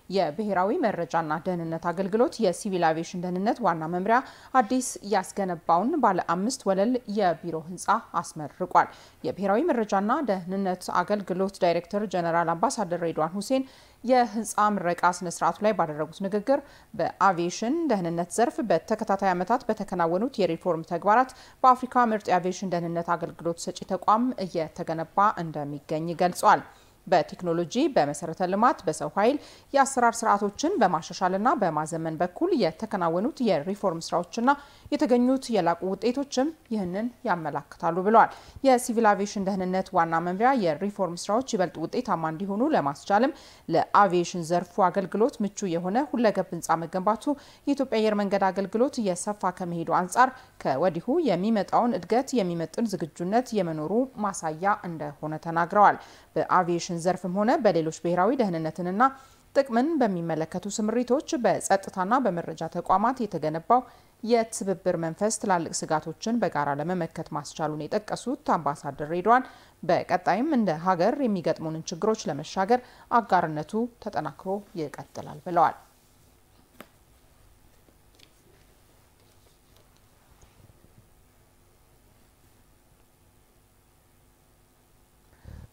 የብሔራዊ መረጃና ደህንነት አገልግሎት የሲቪል አቪዬሽን ደህንነት ዋና መምሪያ አዲስ ያስገነባውን ባለ 5 ወለል የቢሮ ህንፃ አስመርቋል። የብሔራዊ መረጃና ደህንነት አገልግሎት ዳይሬክተር ጀነራል አምባሳደር ሬድዋን ሁሴን የህንፃ ምረቃ ስነ ስርዓቱ ላይ ባደረጉት ንግግር በአቪዬሽን ደህንነት ዘርፍ በተከታታይ ዓመታት በተከናወኑት የሪፎርም ተግባራት በአፍሪካ ምርጥ የአቪዬሽን ደህንነት አገልግሎት ሰጪ ተቋም እየተገነባ እንደሚገኝ ገልጸዋል። በቴክኖሎጂ፣ በመሰረተ ልማት፣ በሰው ኃይል የአሰራር ስርዓቶችን በማሻሻልና በማዘመን በኩል የተከናወኑት የሪፎርም ስራዎችና የተገኙት የላቁ ውጤቶችም ይህንን ያመላክታሉ ብለዋል። የሲቪል አቪዬሽን ደህንነት ዋና መምሪያ የሪፎርም ስራዎች ይበልጥ ውጤታማ እንዲሆኑ ለማስቻልም ለአቪዬሽን ዘርፉ አገልግሎት ምቹ የሆነ ሁለገብ ህንፃ መገንባቱ የኢትዮጵያ አየር መንገድ አገልግሎት እየሰፋ ከመሄዱ አንጻር ከወዲሁ የሚመጣውን እድገት የሚመጥን ዝግጁነት የመኖሩ ማሳያ እንደሆነ ተናግረዋል። በአቪዬሽን ዘርፍም ሆነ በሌሎች ብሔራዊ ደህንነትንና ጥቅምን በሚመለከቱ ስምሪቶች በጸጥታና በመረጃ ተቋማት የተገነባው የትብብር መንፈስ ትላልቅ ስጋቶችን በጋራ ለመመከት ማስቻሉን የጠቀሱት አምባሳደር ሬድዋን በቀጣይም እንደ ሀገር የሚገጥሙንን ችግሮች ለመሻገር አጋርነቱ ተጠናክሮ ይቀጥላል ብለዋል።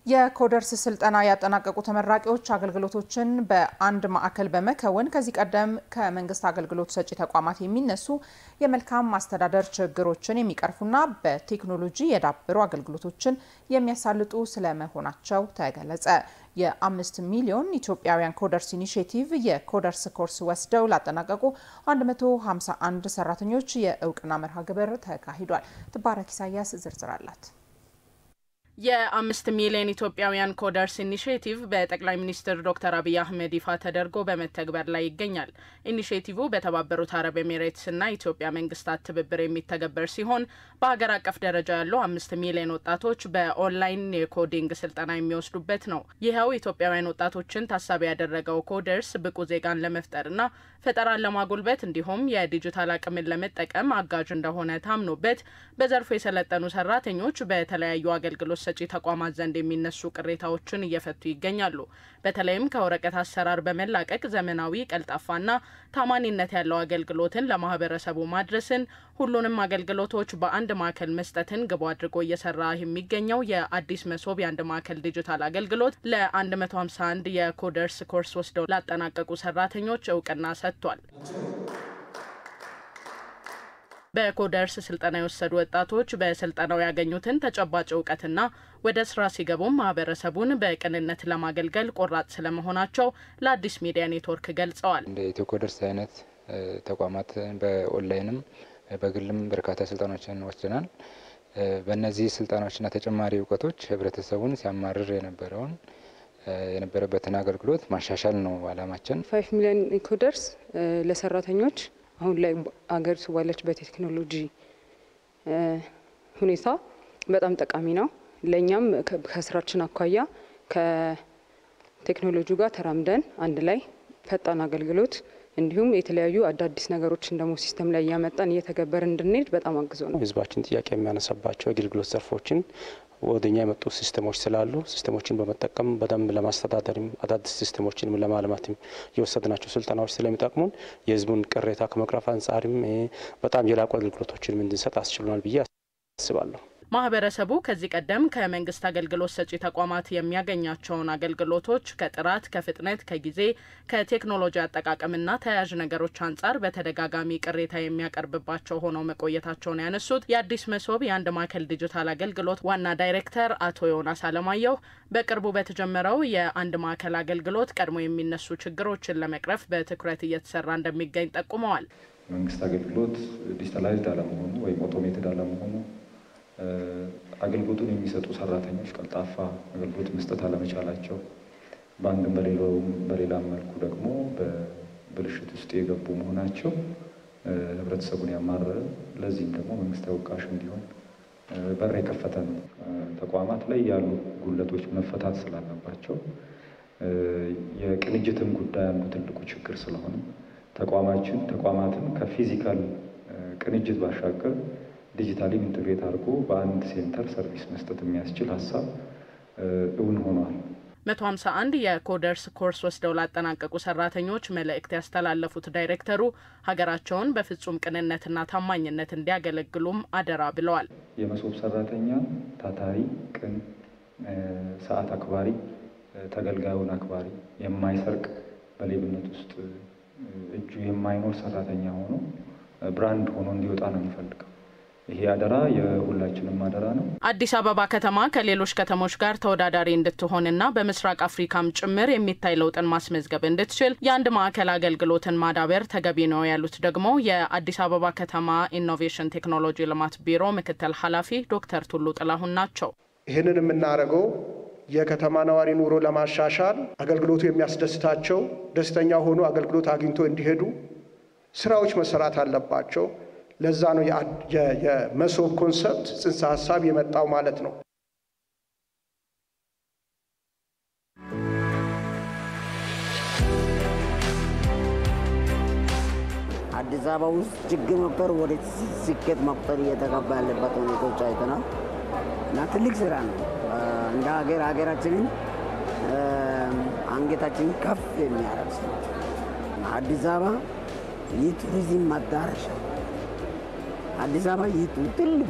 የኮደርስ ስልጠና ያጠናቀቁ ተመራቂዎች አገልግሎቶችን በአንድ ማዕከል በመከወን ከዚህ ቀደም ከመንግስት አገልግሎት ሰጪ ተቋማት የሚነሱ የመልካም ማስተዳደር ችግሮችን የሚቀርፉና በቴክኖሎጂ የዳበሩ አገልግሎቶችን የሚያሳልጡ ስለመሆናቸው ተገለጸ። የ5 ሚሊዮን ኢትዮጵያውያን ኮደርስ ኢኒሼቲቭ የኮደርስ ኮርስ ወስደው ላጠናቀቁ 151 ሰራተኞች የእውቅና መርሃ ግብር ተካሂዷል። ትባረክ ኢሳያስ ዝርዝር አላት። የ5 ሚሊዮን ኢትዮጵያውያን ኮደርስ ኢኒሼቲቭ በጠቅላይ ሚኒስትር ዶክተር አብይ አህመድ ይፋ ተደርጎ በመተግበር ላይ ይገኛል። ኢኒሼቲቭ በተባበሩት አረብ ኤሚሬትስና ኢትዮጵያ መንግስታት ትብብር የሚተገበር ሲሆን በሀገር አቀፍ ደረጃ ያሉ 5 ሚሊዮን ወጣቶች በኦንላይን የኮዲንግ ስልጠና የሚወስዱበት ነው። ይኸው ኢትዮጵያውያን ወጣቶችን ታሳቢ ያደረገው ኮደርስ ብቁ ዜጋን ለመፍጠርና ፈጠራን ለማጎልበት እንዲሁም የዲጂታል አቅምን ለመጠቀም አጋዥ እንደሆነ ታምኖበት በዘርፉ የሰለጠኑ ሰራተኞች በተለያዩ አገልግሎት ሰጪ ተቋማት ዘንድ የሚነሱ ቅሬታዎችን እየፈቱ ይገኛሉ። በተለይም ከወረቀት አሰራር በመላቀቅ ዘመናዊ፣ ቀልጣፋና ታማኒነት ያለው አገልግሎትን ለማህበረሰቡ ማድረስን፣ ሁሉንም አገልግሎቶች በአንድ ማዕከል መስጠትን ግቡ አድርጎ እየሰራ የሚገኘው የአዲስ መሶብ የአንድ ማዕከል ዲጂታል አገልግሎት ለ151 የኮደርስ ኮርስ ወስደው ላጠናቀቁ ሰራተኞች እውቅና ሰጥቷል። በኮደርስ ስልጠና የወሰዱ ወጣቶች በስልጠናው ያገኙትን ተጨባጭ እውቀትና ወደ ስራ ሲገቡም ማህበረሰቡን በቅንነት ለማገልገል ቆራጥ ስለመሆናቸው ለአዲስ ሚዲያ ኔትወርክ ገልጸዋል። እንደ ኢትዮ ኮደርስ አይነት ተቋማት በኦንላይንም በግልም በርካታ ስልጠናዎችን ወስደናል። በእነዚህ ስልጠናዎችና ተጨማሪ እውቀቶች ህብረተሰቡን ሲያማርር የነበረበትን አገልግሎት ማሻሻል ነው አላማችን። 5 ሚሊዮን ኮደርስ ለሰራተኞች አሁን ላይ አገሪቱ ባለችበት የቴክኖሎጂ ሁኔታ በጣም ጠቃሚ ነው። ለኛም ከስራችን አኳያ ከቴክኖሎጂ ጋር ተራምደን አንድ ላይ ፈጣን አገልግሎት እንዲሁም የተለያዩ አዳዲስ ነገሮችን ደግሞ ሲስተም ላይ ያመጣን እየተገበረ እንድንሄድ በጣም አግዞ ነው። ህዝባችን ጥያቄ የሚያነሳባቸው የአገልግሎት ዘርፎችን ወደኛ የመጡ ሲስተሞች ስላሉ ሲስተሞችን በመጠቀም በደንብ ለማስተዳደርም አዳዲስ ሲስተሞችንም ለማልማትም የወሰድናቸው ስልጠናዎች ስለሚጠቅሙን የህዝቡን ቅሬታ ከመቅረፍ አንጻርም በጣም የላቁ አገልግሎቶችን እንድንሰጥ አስችሉናል ብዬ አስባለሁ። ማህበረሰቡ ከዚህ ቀደም ከመንግስት አገልግሎት ሰጪ ተቋማት የሚያገኛቸውን አገልግሎቶች ከጥራት፣ ከፍጥነት፣ ከጊዜ፣ ከቴክኖሎጂ አጠቃቀምና ተያያዥ ነገሮች አንጻር በተደጋጋሚ ቅሬታ የሚያቀርብባቸው ሆነው መቆየታቸውን ያነሱት የአዲስ መሶብ የአንድ ማዕከል ዲጂታል አገልግሎት ዋና ዳይሬክተር አቶ ዮናስ አለማየሁ በቅርቡ በተጀመረው የአንድ ማዕከል አገልግሎት ቀድሞ የሚነሱ ችግሮችን ለመቅረፍ በትኩረት እየተሰራ እንደሚገኝ ጠቁመዋል። መንግስት አገልግሎት ዲጂታላይዝድ አለመሆኑ ወይም ኦቶሜትድ አለመሆኑ አገልግሎቱን የሚሰጡ ሰራተኞች ቀልጣፋ አገልግሎት መስጠት አለመቻላቸው በአንድም በሌላም መልኩ ደግሞ በብልሽት ውስጥ የገቡ መሆናቸው ህብረተሰቡን ያማረረ ለዚህም ደግሞ መንግስት ተወቃሽ እንዲሆን በር የከፈተ ነው። ተቋማት ላይ ያሉ ጉድለቶች መፈታት ስላለባቸው የቅንጅትም ጉዳይ አንዱ ትልቁ ችግር ስለሆነ ተቋማትን ከፊዚካል ቅንጅት ባሻገር ዲጂታሊ ኢንተግሬት አድርጎ በአንድ ሴንተር ሰርቪስ መስጠት የሚያስችል ሀሳብ እውን ሆኗል። 151 የኮደርስ ኮርስ ወስደው ላጠናቀቁ ሰራተኞች መልእክት ያስተላለፉት ዳይሬክተሩ ሀገራቸውን በፍጹም ቅንነትና ታማኝነት እንዲያገለግሉም አደራ ብለዋል። የመሶብ ሰራተኛ ታታሪ፣ ቅን፣ ሰዓት አክባሪ፣ ተገልጋዩን አክባሪ፣ የማይሰርቅ በሌብነት ውስጥ እጁ የማይኖር ሰራተኛ ሆኖ ብራንድ ሆኖ እንዲወጣ ነው የሚፈልገው። ይሄ አደራ የሁላችንም አደራ ነው። አዲስ አበባ ከተማ ከሌሎች ከተሞች ጋር ተወዳዳሪ እንድትሆንና በምስራቅ አፍሪካም ጭምር የሚታይ ለውጥን ማስመዝገብ እንድትችል የአንድ ማዕከል አገልግሎትን ማዳበር ተገቢ ነው ያሉት ደግሞ የአዲስ አበባ ከተማ ኢኖቬሽን ቴክኖሎጂ ልማት ቢሮ ምክትል ኃላፊ ዶክተር ቱሉ ጥላሁን ናቸው። ይህንን የምናደርገው የከተማ ነዋሪ ኑሮ ለማሻሻል አገልግሎቱ የሚያስደስታቸው ደስተኛ ሆኖ አገልግሎት አግኝቶ እንዲሄዱ ስራዎች መሰራት አለባቸው። ለዛ ነው የመሶብ ኮንሰፕት ጽንሰ ሀሳብ የመጣው ማለት ነው። አዲስ አበባ ውስጥ ችግር መፍጠር ወደ ስኬት መፍጠር እየተገባ ያለበት ሁኔታዎች አይተናል እና ትልቅ ስራ ነው። እንደ ሀገራችንን አንገታችን ከፍ የሚያደርግ ስራ አዲስ አበባ የቱሪዝም መዳረሻ አዲስ አበባ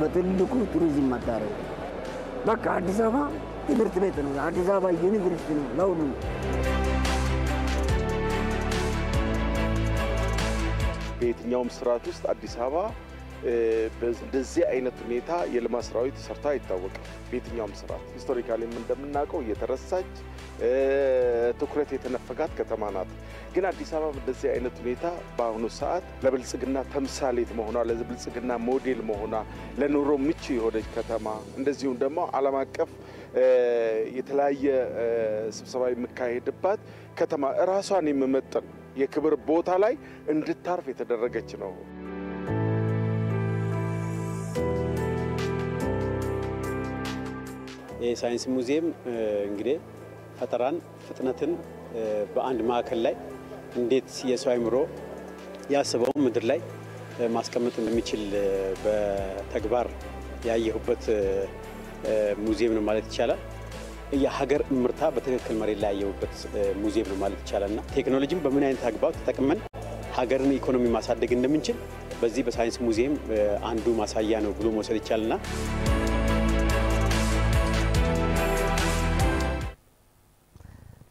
በትልቁ ቱሪዝም መዳረሻ በቃ አዲስ አበባ ትምህርት ቤት ነው። አዲስ አበባ ዩኒቨርሲቲ ነው ለሁሉም። በየትኛውም ስርዓት ውስጥ አዲስ አበባ በዚህ አይነት ሁኔታ የልማት ስራዎች ተሰርታ አይታወቅም። በየትኛውም ስርዓት ሂስቶሪካሊም እንደምናውቀው እየተረሳች ትኩረት የተነፈጋት ከተማ ናት። ግን አዲስ አበባ በዚህ አይነት ሁኔታ በአሁኑ ሰዓት ለብልጽግና ተምሳሌት መሆኗ፣ ለብልጽግና ሞዴል መሆኗ፣ ለኑሮ ምቹ የሆነች ከተማ እንደዚሁም ደግሞ ዓለም አቀፍ የተለያየ ስብሰባ የሚካሄድባት ከተማ ራሷን የሚመጥን የክብር ቦታ ላይ እንድታርፍ የተደረገች ነው። የሳይንስ ሙዚየም እንግዲህ ፈጠራን፣ ፍጥነትን በአንድ ማዕከል ላይ እንዴት የሰው አእምሮ ያስበው ምድር ላይ ማስቀመጥ እንደሚችል በተግባር ያየሁበት ሙዚየም ነው ማለት ይቻላል። የሀገር ምርታ በትክክል መሬት ላይ ያየሁበት ሙዚየም ነው ማለት ይቻላልና ቴክኖሎጂን በምን አይነት አግባብ ተጠቅመን ሀገርን ኢኮኖሚ ማሳደግ እንደምንችል በዚህ በሳይንስ ሙዚየም አንዱ ማሳያ ነው ብሎ መውሰድ ይቻላልና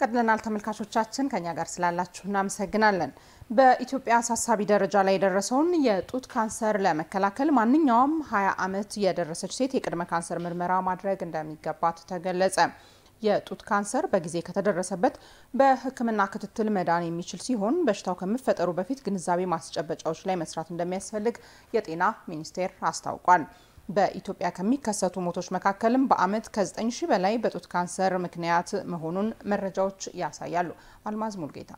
ቀጥለናል። ተመልካቾቻችን ከኛ ጋር ስላላችሁ እናመሰግናለን። በኢትዮጵያ አሳሳቢ ደረጃ ላይ የደረሰውን የጡት ካንሰር ለመከላከል ማንኛውም 20 ዓመት የደረሰች ሴት የቅድመ ካንሰር ምርመራ ማድረግ እንደሚገባት ተገለጸ። የጡት ካንሰር በጊዜ ከተደረሰበት በሕክምና ክትትል መዳን የሚችል ሲሆን በሽታው ከመፈጠሩ በፊት ግንዛቤ ማስጨበጫዎች ላይ መስራት እንደሚያስፈልግ የጤና ሚኒስቴር አስታውቋል። በኢትዮጵያ ከሚከሰቱ ሞቶች መካከልም በአመት ከ9000 በላይ በጡት ካንሰር ምክንያት መሆኑን መረጃዎች ያሳያሉ። አልማዝ ሙልጌታ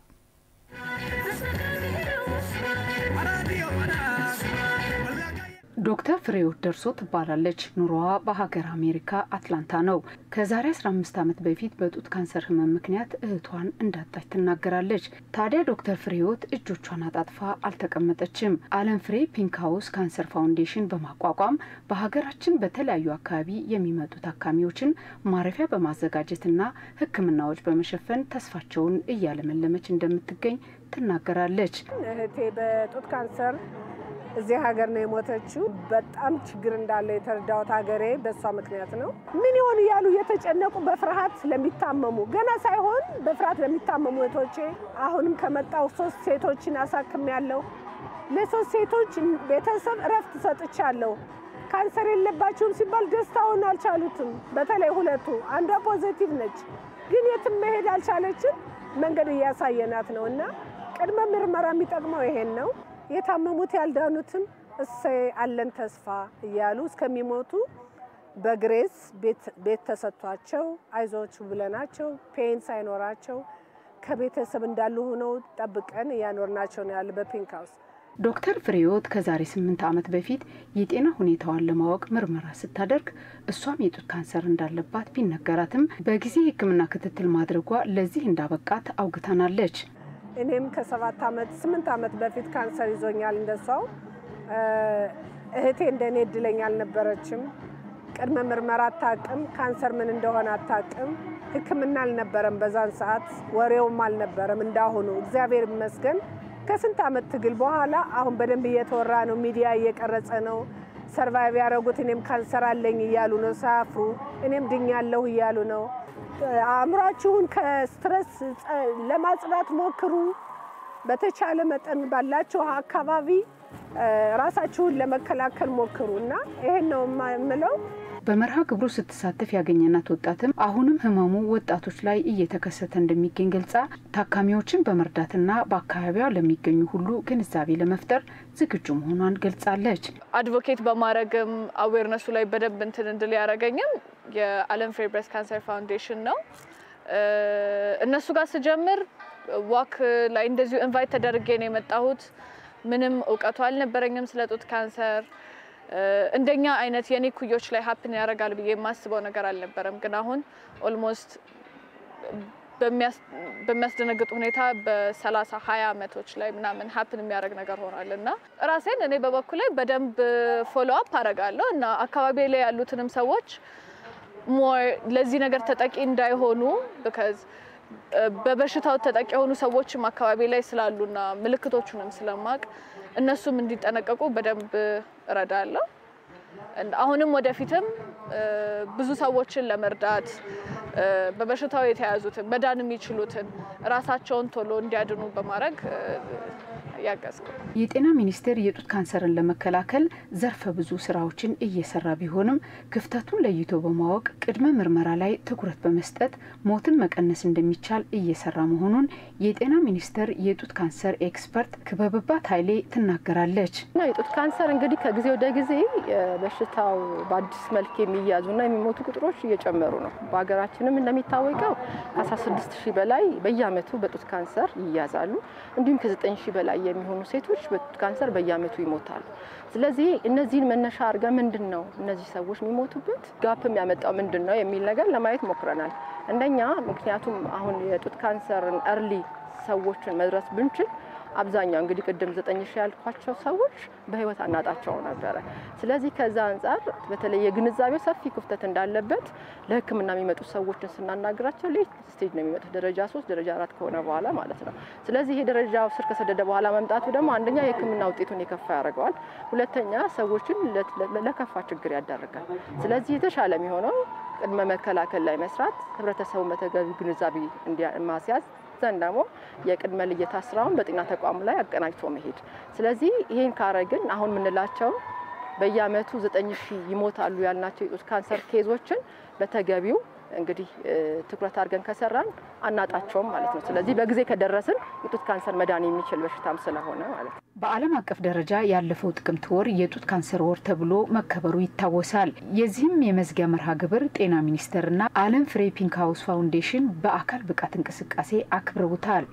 ዶክተር ፍሬህይወት ደርሶ ትባላለች። ኑሮዋ በሀገር አሜሪካ አትላንታ ነው። ከዛሬ 15 ዓመት በፊት በጡት ካንሰር ህመም ምክንያት እህቷን እንዳጣች ትናገራለች። ታዲያ ዶክተር ፍሬህይወት እጆቿን አጣጥፋ አልተቀመጠችም። ዓለም ፍሬ ፒንክ ሃውስ ካንሰር ፋውንዴሽን በማቋቋም በሀገራችን በተለያዩ አካባቢ የሚመጡ ታካሚዎችን ማረፊያ በማዘጋጀትና ሕክምናዎች በመሸፈን ተስፋቸውን እያለመለመች እንደምትገኝ ትናገራለች። እህቴ በጡት ካንሰር እዚህ ሀገር ነው የሞተችው። በጣም ችግር እንዳለ የተረዳሁት ሀገሬ በሷ ምክንያት ነው። ምን ይሆን እያሉ የተጨነቁ በፍርሃት ለሚታመሙ ገና ሳይሆን በፍርሃት ለሚታመሙ እህቶቼ አሁንም ከመጣው 3 ሴቶችን አሳክሜያለሁ። ለ3 ሴቶች ቤተሰብ እረፍት ሰጥቻለሁ። ካንሰር የለባቸውም ሲባል ደስታውን አልቻሉትም። በተለይ 2ቱ አንዷ ፖዚቲቭ ነች፣ ግን የትም መሄድ አልቻለችም። መንገድ እያሳየናት ነውና ቅድመ ምርመራ የሚጠቅመው ይሄን ነው። የታመሙት ያልዳኑትም እሰይ አለን ተስፋ እያሉ እስከሚሞቱ በግሬስ ቤት ተሰጥቷቸው አይዞቹ ብለናቸው ፔን ሳይኖራቸው ከቤተሰብ እንዳሉ ሆነው ጠብቀን እያኖርናቸው ነው ያለ በፒንክ ሃውስ። ዶክተር ፍሬህይወት ከዛሬ 8 ዓመት በፊት የጤና ሁኔታዋን ለማወቅ ምርመራ ስታደርግ እሷም የጡት ካንሰር እንዳለባት ቢነገራትም በጊዜ ሕክምና ክትትል ማድረጓ ለዚህ እንዳበቃት አውግታናለች። እኔም ከ8 ዓመት በፊት ካንሰር ይዞኛል እንደሷው። እህቴ እንደኔ እድለኛ አልነበረችም። ቅድመ ምርመራ አታውቅም፣ ካንሰር ምን እንደሆነ አታውቅም። ሕክምና አልነበረም በዛን ሰዓት፣ ወሬውም አልነበረም እንዳሁኑ። እግዚአብሔር ይመስገን ከስንት ዓመት ትግል በኋላ አሁን በደንብ እየተወራ ነው፣ ሚዲያ እየቀረጸ ነው። ሰርቫይቭ ያደረጉት እኔም ካንሰር አለኝ እያሉ ነው ሳያፍሩ፣ እኔም ድኛለሁ እያሉ ነው። አእምሯችሁን ከስትረስ ለማጽዳት ሞክሩ። በተቻለ መጠን ባላችሁ አካባቢ ራሳችሁን ለመከላከል ሞክሩ እና ይሄን ነው የምለው። በመርሃ ግብሩ ስትሳተፍ ያገኘናት ወጣትም አሁንም ህመሙ ወጣቶች ላይ እየተከሰተ እንደሚገኝ ገልጻ ታካሚዎችን በመርዳትና በአካባቢዋ ለሚገኙ ሁሉ ግንዛቤ ለመፍጠር ዝግጁ መሆኗን ገልጻለች። አድቮኬት በማድረግም አዌርነሱ ላይ በደንብ እንትን እንድል ያደረገኝም የዓለም ፍሬ ብሬስት ካንሰር ፋውንዴሽን ነው። እነሱ ጋር ስጀምር ዋክ ላይ እንደዚሁ ኢንቫይት ተደርጌ ነው የመጣሁት። ምንም እውቀቱ አልነበረኝም ስለ ጡት ካንሰር። እንደኛ አይነት የኔ ኩዮች ላይ ሀፕን ያደርጋል ብዬ የማስበው ነገር አልነበረም። ግን አሁን ኦልሞስት በሚያስደነግጥ ሁኔታ በ30-20 ዓመቶች ላይ ምናምን ሀፕን የሚያደርግ ነገር ሆኗልና ራሴን እኔ በበኩሌ በደንብ ፎሎ አፕ አደርጋለሁ እና አካባቢ ላይ ያሉትንም ሰዎች ሞር ለዚህ ነገር ተጠቂ እንዳይሆኑ because በበሽታው ተጠቂ የሆኑ ሰዎችም አካባቢ ላይ ስላሉና ምልክቶቹንም ስለማቅ እነሱም እንዲጠነቀቁ በደንብ እረዳለሁ። አሁንም ወደፊትም ብዙ ሰዎችን ለመርዳት በበሽታው የተያዙትን መዳን የሚችሉትን ራሳቸውን ቶሎ እንዲያድኑ በማድረግ ያገዝኩ። የጤና ሚኒስቴር የጡት ካንሰርን ለመከላከል ዘርፈ ብዙ ስራዎችን እየሰራ ቢሆንም ክፍተቱን ለይቶ በማወቅ ቅድመ ምርመራ ላይ ትኩረት በመስጠት ሞትን መቀነስ እንደሚቻል እየሰራ መሆኑን የጤና ሚኒስቴር የጡት ካንሰር ኤክስፐርት ክበብባት ኃይሌ ትናገራለች። የጡት ካንሰር እንግዲህ ከጊዜ ወደ ጊዜ በሽታው በአዲስ መልክ የሚያዙና የሚሞቱ ቁጥሮች እየጨመሩ ነው። በሀገራችንም እንደሚታወቀው ከ16000 በላይ በየአመቱ በጡት ካንሰር ይያዛሉ። እንዲሁም ከ9000 በላይ የሚሆኑ ሴቶች በጡት ካንሰር በየአመቱ ይሞታሉ። ስለዚህ እነዚህን መነሻ አድርገን ምንድነው እነዚህ ሰዎች የሚሞቱበት ጋፕ የሚያመጣው ምንድነው የሚል ነገር ለማየት ሞክረናል። እንደኛ ምክንያቱም አሁን የጡት ካንሰርን early ሰዎችን መድረስ ብንችል አብዛኛው እንግዲህ ቅድም 9000 ያልኳቸው ሰዎች በህይወት አናጣቸው ነበር። ስለዚህ ከዛ አንፃር በተለይ የግንዛቤው ሰፊ ክፍተት እንዳለበት ለህክምና የሚመጡ ሰዎችን ስናናግራቸው ሌት ስቴጅ ነው የሚመጡት፣ ደረጃ 3 ደረጃ 4 ከሆነ በኋላ ማለት ነው። ስለዚህ ይሄ ደረጃው ስር ከሰደደ በኋላ መምጣቱ ደግሞ አንደኛ የህክምና ውጤቱን የከፋ ያደርገዋል፣ ሁለተኛ ሰዎችን ለከፋ ችግር ያዳርጋል። ስለዚህ የተሻለ የሚሆነው ቅድመ መከላከል ላይ መስራት፣ ህብረተሰቡ መተገቢ ግንዛቤ ማስያዝ ደግሞ የቅድመ ልየታ ስራውን በጤና ተቋም ላይ አቀናጅቶ መሄድ። ስለዚህ ይሄን ካረግን አሁን ምንላቸው በየአመቱ 9000 ይሞታሉ ያልናቸው የጡት ካንሰር ኬዞችን በተገቢው እንግዲህ ትኩረት አድርገን ከሰራን አናጣቸውም ማለት ነው። ስለዚህ በጊዜ ከደረስን የጡት ካንሰር መዳን የሚችል በሽታም ስለሆነ ማለት ነው። በዓለም አቀፍ ደረጃ ያለፈው ጥቅምት ወር የጡት ካንሰር ወር ተብሎ መከበሩ ይታወሳል። የዚህም የመዝጊያ መርሃ ግብር ጤና ሚኒስቴርና ዓለም ፍሬ ፒንክ ሃውስ ፋውንዴሽን በአካል ብቃት እንቅስቃሴ አክብረውታል።